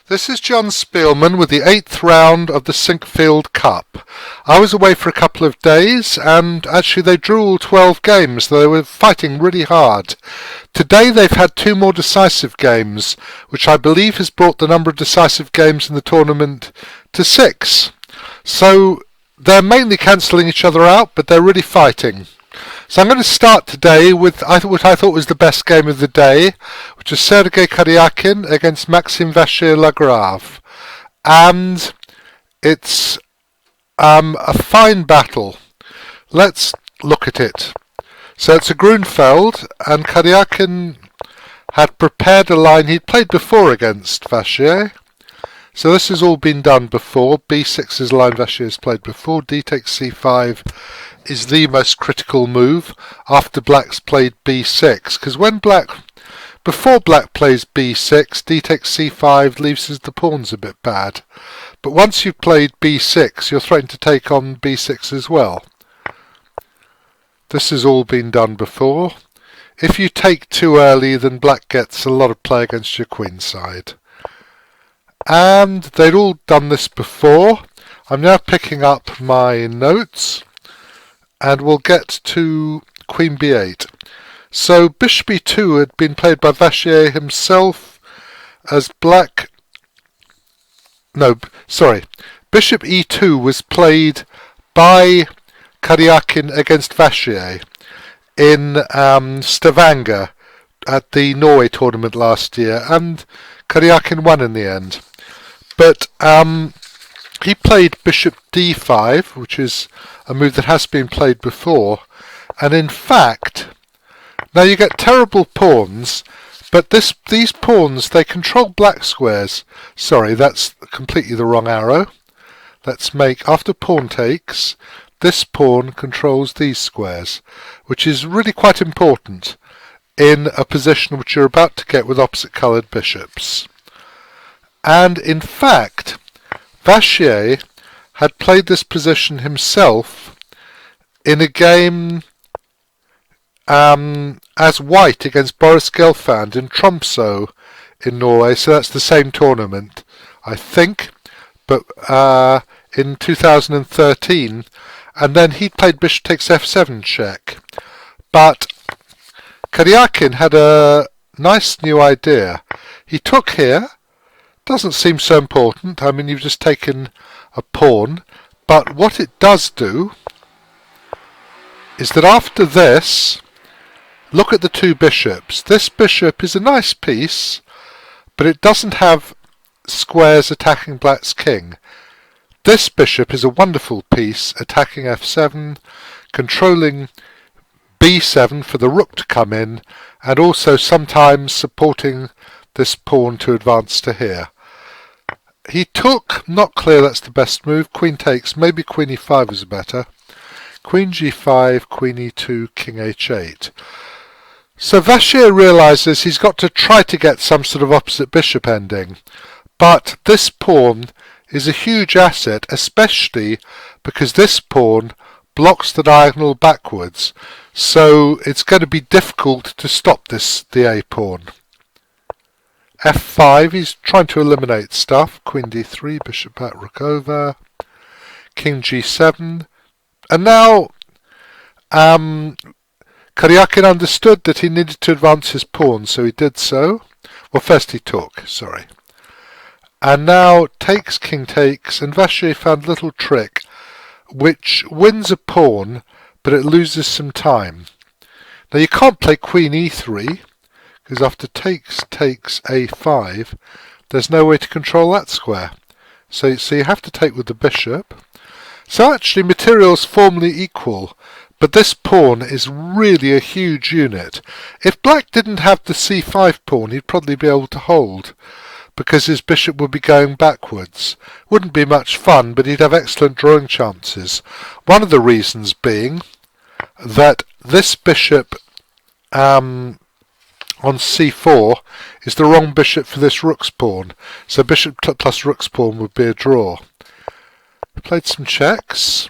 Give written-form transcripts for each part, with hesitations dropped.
This is Jon Speelman with the 8th round of the Sinquefield Cup. I was away for a couple of days and actually they drew all 12 games. They were fighting really hard. Today they've had two more decisive games, which I believe has brought the number of decisive games in the tournament to 6. So they're mainly cancelling each other out, but they're really fighting. So I'm going to start today with what I thought was the best game of the day, which is Kuryakin against Vachier-Lagrave. And it's a fine battle. Let's look at it. So it's a Grunfeld, and Kuryakin had prepared a line he'd played before against Vachier. So this has all been done before. B6 is a line Vachier has played before. D takes C5 is the most critical move after black's played b6, because before black plays b6, d takes c5 leaves the pawns a bit bad, but once you've played b6 you're threatened to take on b6 as well. This has all been done before. If you take too early, then black gets a lot of play against your queen side, and they'd all done this before. I'm now picking up my notes and we'll get to Queen b8. So Bishop e2 had been played by Vachier himself as black... Bishop e2 was played by Kuryakin against Vachier in Stavanger at the Norway tournament last year, and Kuryakin won in the end. But he played Bishop d5, which is a move that has been played before, and in fact, now you get terrible pawns, but these pawns, they control black squares. Sorry, that's completely the wrong arrow. Let's make, after pawn takes, this pawn controls these squares, which is really quite important in a position which you're about to get with opposite coloured bishops. And in fact, Vachier had played this position himself in a game as white against Boris Gelfand in Tromsø in Norway, so that's the same tournament, I think, but in 2013, and then he played bishop takes f7 check. But Kuryakin had a nice new idea. He took here. Doesn't seem so important. I mean, you've just taken a pawn, but what it does do is that after this, look at the two bishops. This bishop is a nice piece, but it doesn't have squares attacking black's king. This bishop is a wonderful piece, attacking f7, controlling b7 for the rook to come in, and also sometimes supporting this pawn to advance to here. He took, not clear that's the best move, queen takes, maybe queen e5 is better. Queen g5, queen e2, king h8. So Vachier realises he's got to try to get some sort of opposite bishop ending. But this pawn is a huge asset, especially because this pawn blocks the diagonal backwards. So it's going to be difficult to stop the a pawn. f5, he's trying to eliminate stuff. Queen d3, bishop back, rook over. King g7. And now Kuryakin understood that he needed to advance his pawn, so he did so. Well, first he took, sorry. And now takes, king takes, and Vachier found a little trick which wins a pawn, but it loses some time. Now you can't play queen e3, because after takes a5, there's no way to control that square. So you have to take with the bishop. So actually materials formally equal, but this pawn is really a huge unit. If black didn't have the c5 pawn, he'd probably be able to hold, because his bishop would be going backwards. Wouldn't be much fun, but he'd have excellent drawing chances. One of the reasons being that this bishop on c4 is the wrong bishop for this rook's pawn, so bishop plus rook's pawn would be a draw. He played some checks,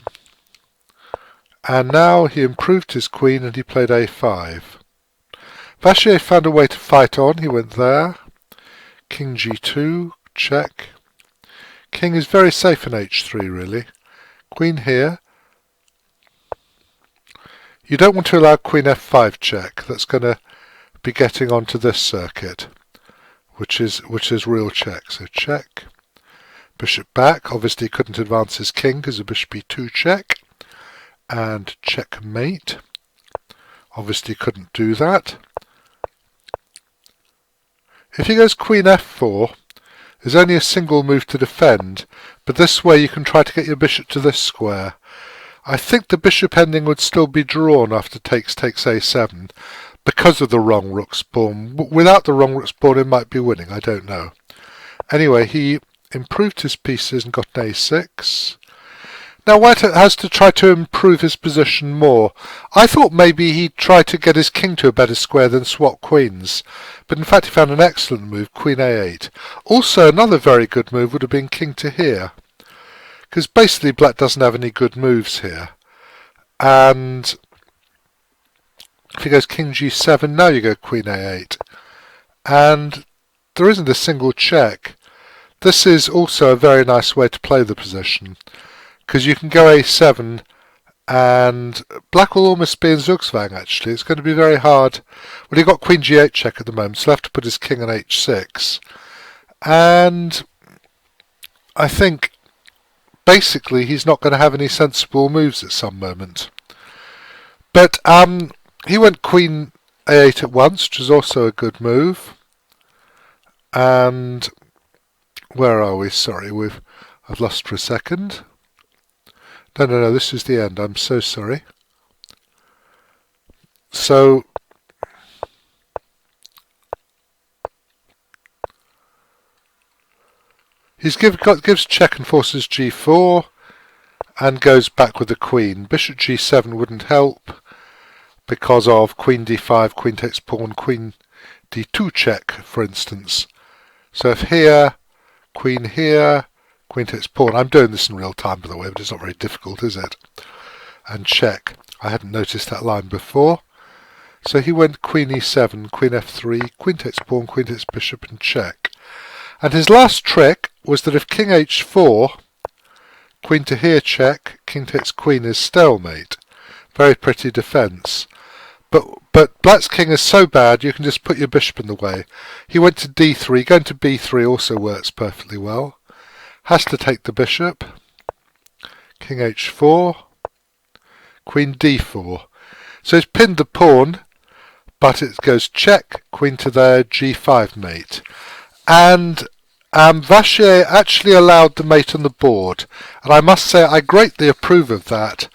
and now he improved his queen and he played a5. Vachier found a way to fight on. He went there, king g2, check. King is very safe in h3 really. Queen here. You don't want to allow queen f5 check. That's going to be getting onto this circuit, which is real check. So check. Bishop back. Obviously he couldn't advance his king because of bishop e2 check. And checkmate. Obviously couldn't do that. If he goes queen f4, there's only a single move to defend, but this way you can try to get your bishop to this square. I think the bishop ending would still be drawn after takes a7 because of the wrong rook's pawn. Without the wrong rook's pawn, it might be winning. I don't know. Anyway, he improved his pieces and got an a6. Now White has to try to improve his position more. I thought maybe he'd try to get his king to a better square than swap queens, but in fact he found an excellent move, queen a8. Also, another very good move would have been king to here, because basically black doesn't have any good moves here. And if he goes king g7, now you go queen a8. And there isn't a single check. This is also a very nice way to play the position, because you can go a7 and black will almost be in Zugzwang actually. It's going to be very hard. Well, he got queen g8 check at the moment, so he'll have to put his king on h6. And I think basically he's not going to have any sensible moves at some moment. But he went queen a8 at once, which is also a good move. And where are we? Sorry, I've lost for a second. No, this is the end. I'm so sorry. So he gives check and forces g4 and goes back with the queen. Bishop g7 wouldn't help because of queen d5, queen takes pawn, queen d2 check, for instance. So if here, queen takes pawn. I'm doing this in real time, by the way, but it's not very difficult, is it? And check. I hadn't noticed that line before. So he went queen e7, queen f3, queen takes pawn, queen takes bishop, and check. And his last trick was that if king h4, queen to here check, king takes queen is stalemate. Very pretty defence. But black's king is so bad you can just put your bishop in the way. He went to d3. Going to b3 also works perfectly well. Has to take the bishop. King h4. Queen d4. So he's pinned the pawn, but it goes check, queen to there, g5 mate. And Vachier actually allowed the mate on the board. And I must say I greatly approve of that,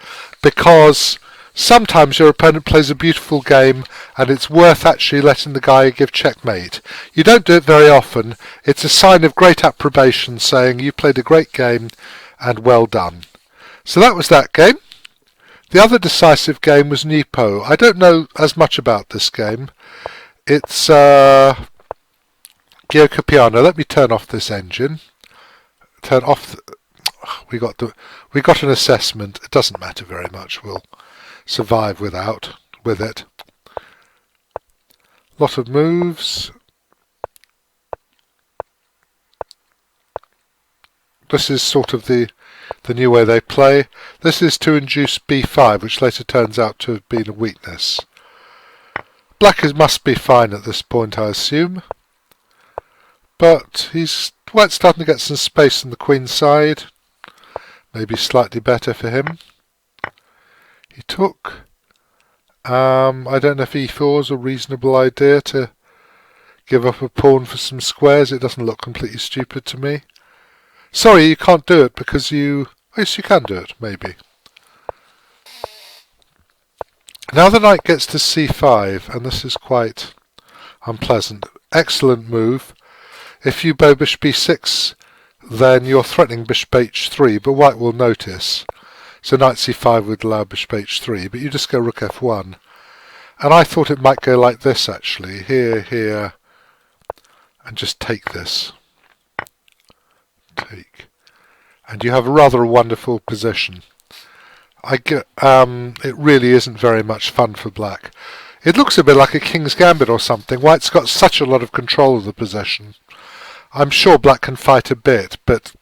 because sometimes your opponent plays a beautiful game and it's worth actually letting the guy give checkmate. You don't do it very often. It's a sign of great approbation, saying you played a great game and well done. So that was that game. The other decisive game was Nepo. I don't know as much about this game. It's Gio Capiano. Let me turn off this engine. Turn off. We got an assessment. It doesn't matter very much. We'll survive with it. Lot of moves. This is sort of the new way they play. This is to induce b5, which later turns out to have been a weakness. Black must be fine at this point, I assume. But he's starting to get some space on the queen side. Maybe slightly better for him. He took. I don't know if e4 is a reasonable idea to give up a pawn for some squares. It doesn't look completely stupid to me. Sorry, you can't do it because you... Yes, you can do it, maybe. Now the knight gets to c5, and this is quite unpleasant. Excellent move. If you bow bishop e6, then you're threatening bishop h3, but white will notice. So knight c5 would allow bishop h3, but you just go rook f1. And I thought it might go like this, actually. Here, and just take this. Take. And you have a rather wonderful position. It really isn't very much fun for black. It looks a bit like a King's Gambit or something. White's got such a lot of control of the position. I'm sure black can fight a bit, but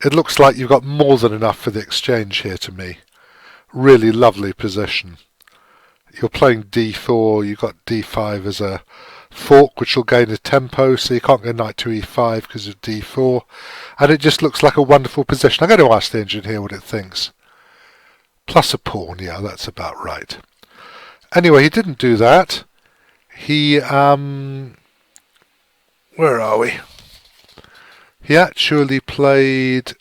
it looks like you've got more than enough for the exchange here to me. Really lovely position. You're playing d4, you've got d5 as a fork, which will gain a tempo, so you can't go knight to e5 because of d4. And it just looks like a wonderful position. I'm going to ask the engine here what it thinks. Plus a pawn, yeah, that's about right. Anyway, he didn't do that. He, where are we? He actually played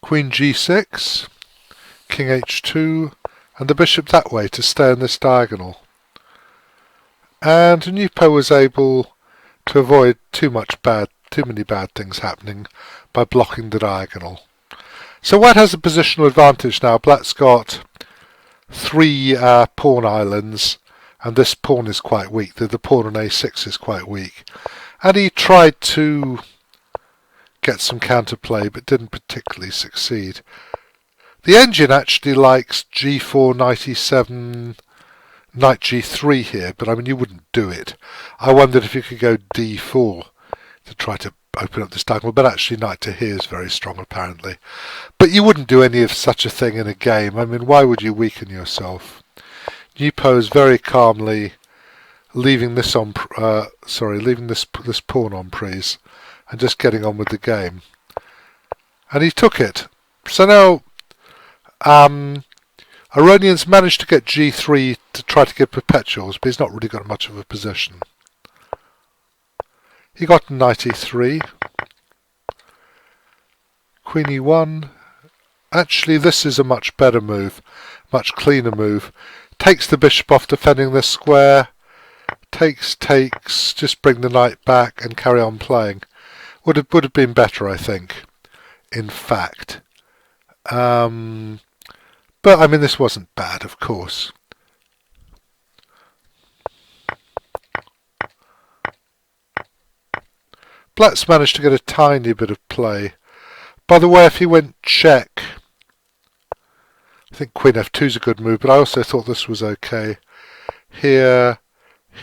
queen g6, king h2, and the bishop that way to stay in this diagonal. And Nepo was able to avoid too many bad things happening by blocking the diagonal. So white has a positional advantage now. Black's got 3 pawn islands, and this pawn is quite weak. The pawn on a6 is quite weak. And he tried to get some counterplay, but didn't particularly succeed. The engine actually likes g4, knight e7, knight g3 here, but I mean you wouldn't do it. I wondered if you could go d4 to try to open up this diagonal, but actually knight to here is very strong apparently. But you wouldn't do any of such a thing in a game. I mean, why would you weaken yourself? Nepo is very calmly leaving this on, leaving this pawn on prise, and just getting on with the game. And he took it. So now Iranians managed to get g3 to try to get perpetuals, but he's not really got much of a position. He got knight e3, queen e1. Actually, this is a much better move, much cleaner move. Takes the bishop off defending this square. Takes, just bring the knight back and carry on playing. Would have been better, I think, in fact. But I mean, this wasn't bad, of course. Black's managed to get a tiny bit of play. By the way, if he went check, I think queen f2 is a good move, but I also thought this was okay. Here,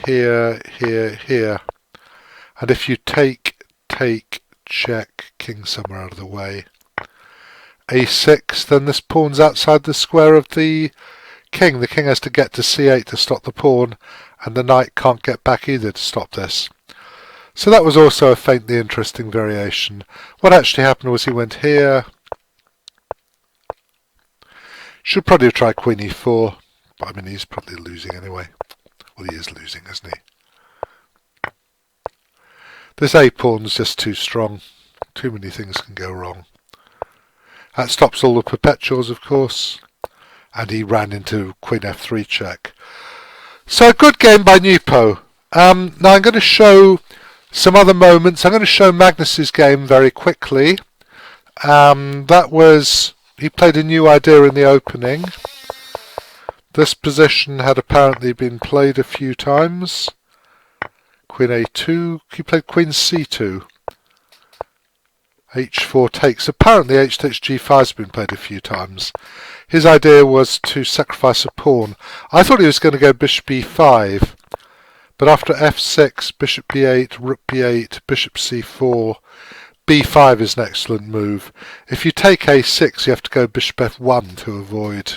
here, here, here. And if you take, check, king somewhere out of the way, a6, then this pawn's outside the square of the king. The king has to get to c8 to stop the pawn, and the knight can't get back either to stop this. So that was also a faintly interesting variation. What actually happened was he went here. Should probably have tried queen e4, but I mean he's probably losing anyway. Well, he is losing, isn't he? This a pawn's just too strong. Too many things can go wrong. That stops all the perpetuals, of course, and he ran into queen f3 check. So a good game by Nepo. Now I'm going to show some other moments. I'm going to show Magnus's game very quickly. That was, he played a new idea in the opening. This position had apparently been played a few times. Queen a2, he played queen c2. h4 takes. Apparently h takes g5 has been played a few times. His idea was to sacrifice a pawn. I thought he was going to go bishop e5, but after f6, bishop b8, rook b8, bishop c4, b5 is an excellent move. If you take a6, you have to go bishop f1 to avoid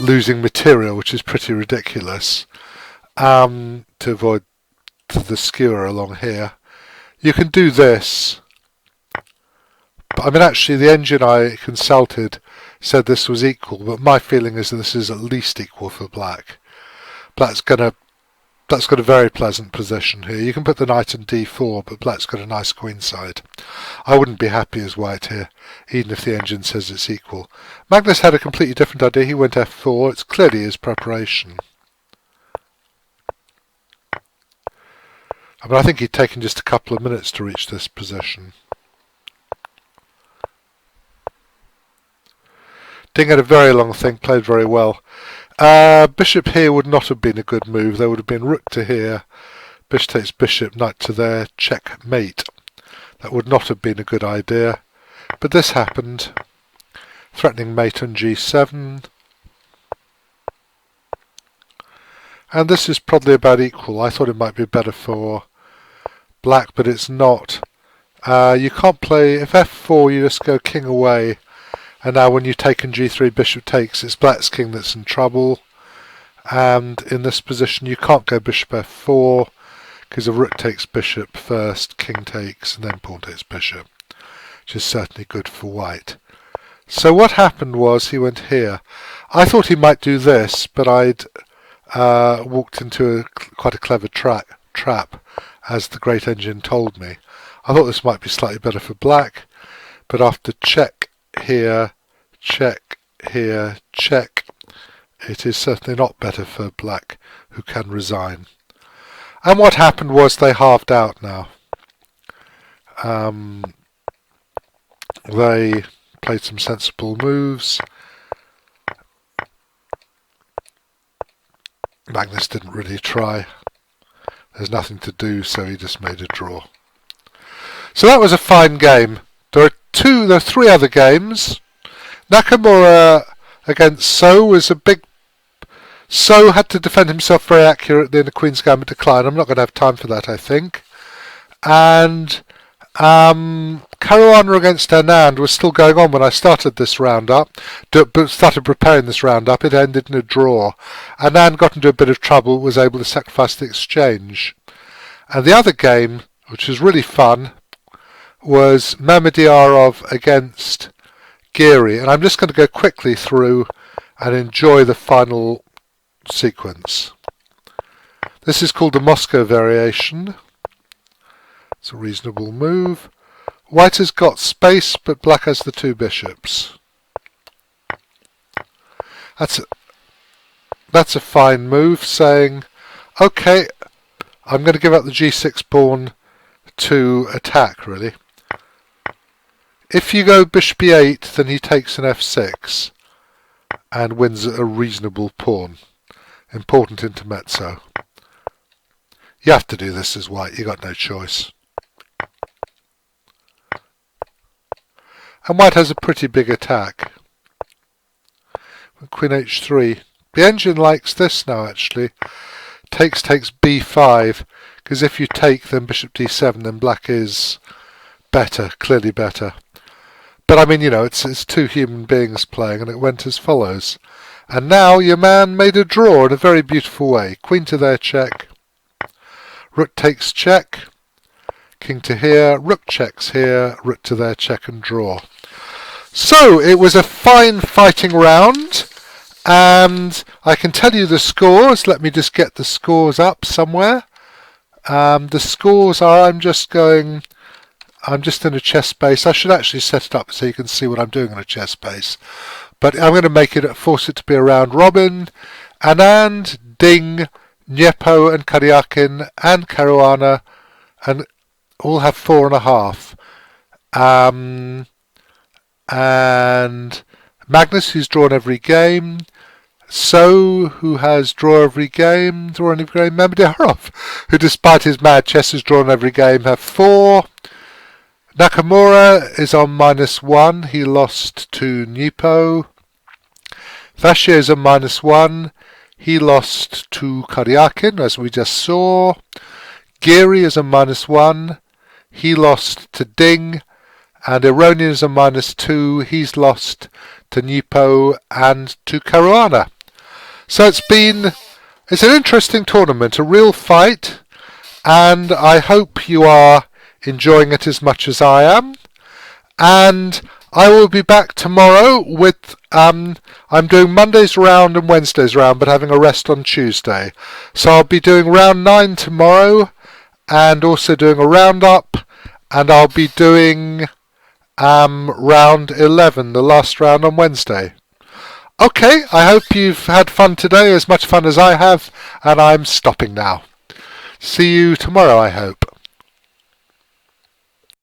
losing material, which is pretty ridiculous, to avoid the skewer along here. You can do this. I mean, actually, the engine I consulted said this was equal, but my feeling is that this is at least equal for black. That's got a very pleasant position here. You can put the knight in d4, but black's got a nice queen side. I wouldn't be happy as white here, even if the engine says it's equal. Magnus had a completely different idea. He went f4. It's clearly his preparation. I mean, I think he'd taken just a couple of minutes to reach this position. Ding had a very long thing, played very well. Bishop here would not have been a good move. There would have been rook to here, bishop takes bishop, knight to there, checkmate. That would not have been a good idea. But this happened. Threatening mate on g7. And this is probably about equal. I thought it might be better for black, but it's not. You can't play, if f4 you just go king away, and now when you've taken g3, bishop takes, it's black's king that's in trouble, and in this position you can't go bishop f4, because a rook takes bishop first, king takes, and then pawn takes bishop, which is certainly good for white. So what happened was he went here. I thought he might do this, but I'd walked into quite a clever trap, as the great engine told me. I thought this might be slightly better for black, but after check here, check here, check, it is certainly not better for black, who can resign. And what happened was they halved out now. They played some sensible moves. Magnus didn't really try. There's nothing to do, so he just made a draw. So that was a fine game. There are three other games. Nakamura against So was a big... So had to defend himself very accurately in the Queen's Gambit decline. I'm not going to have time for that, I think. And Caruana against Anand was still going on when I started this roundup. Started preparing this roundup. It ended in a draw. Anand got into a bit of trouble, was able to sacrifice the exchange. And the other game, which was really fun, was Mamedyarov against Geary. And I'm just going to go quickly through and enjoy the final sequence. This is called the Moscow variation. It's a reasonable move. White has got space, but black has the two bishops. That's a fine move, saying, okay, I'm going to give up the g6 pawn to attack, really. If you go bishop e8, then he takes an f6 and wins a reasonable pawn. Important intermezzo. You have to do this as white, you got no choice. And white has a pretty big attack. Queen h3. The engine likes this now, actually. Takes b5, because if you take, then bishop d7, then black is better, clearly better. But I mean, you know, it's two human beings playing, and it went as follows. And now your man made a draw in a very beautiful way. Queen to there, check. Rook takes check. King to here, rook checks here, rook to there, check and draw. So it was a fine fighting round, and I can tell you the scores. Let me just get the scores up somewhere. The scores are, I'm just in a chess base. I should actually set it up so you can see what I'm doing in a chess base. But I'm going to force it to be a round robin. Anand, Ding, Nepo and Kuryakin and Caruana and all have 4.5. And Magnus, who's drawn every game. So, who has drawn every game. Mamedyarov, who despite his mad chess has drawn every game, have 4. Nakamura is on -1. He lost to Nepo. Vachier is on -1. He lost to Kuryakin, as we just saw. Geary is on -1. He lost to Ding. And Ironian is on -2. He's lost to Nepo and to Caruana. So it's an interesting tournament, a real fight, and I hope you are enjoying it as much as I am. And I will be back tomorrow with, I'm doing Monday's round and Wednesday's round, but having a rest on Tuesday. So I'll be doing round 9 tomorrow, and also doing a roundup, and I'll be doing round 11, the last round on Wednesday. Okay, I hope you've had fun today, as much fun as I have, and I'm stopping now. See you tomorrow, I hope.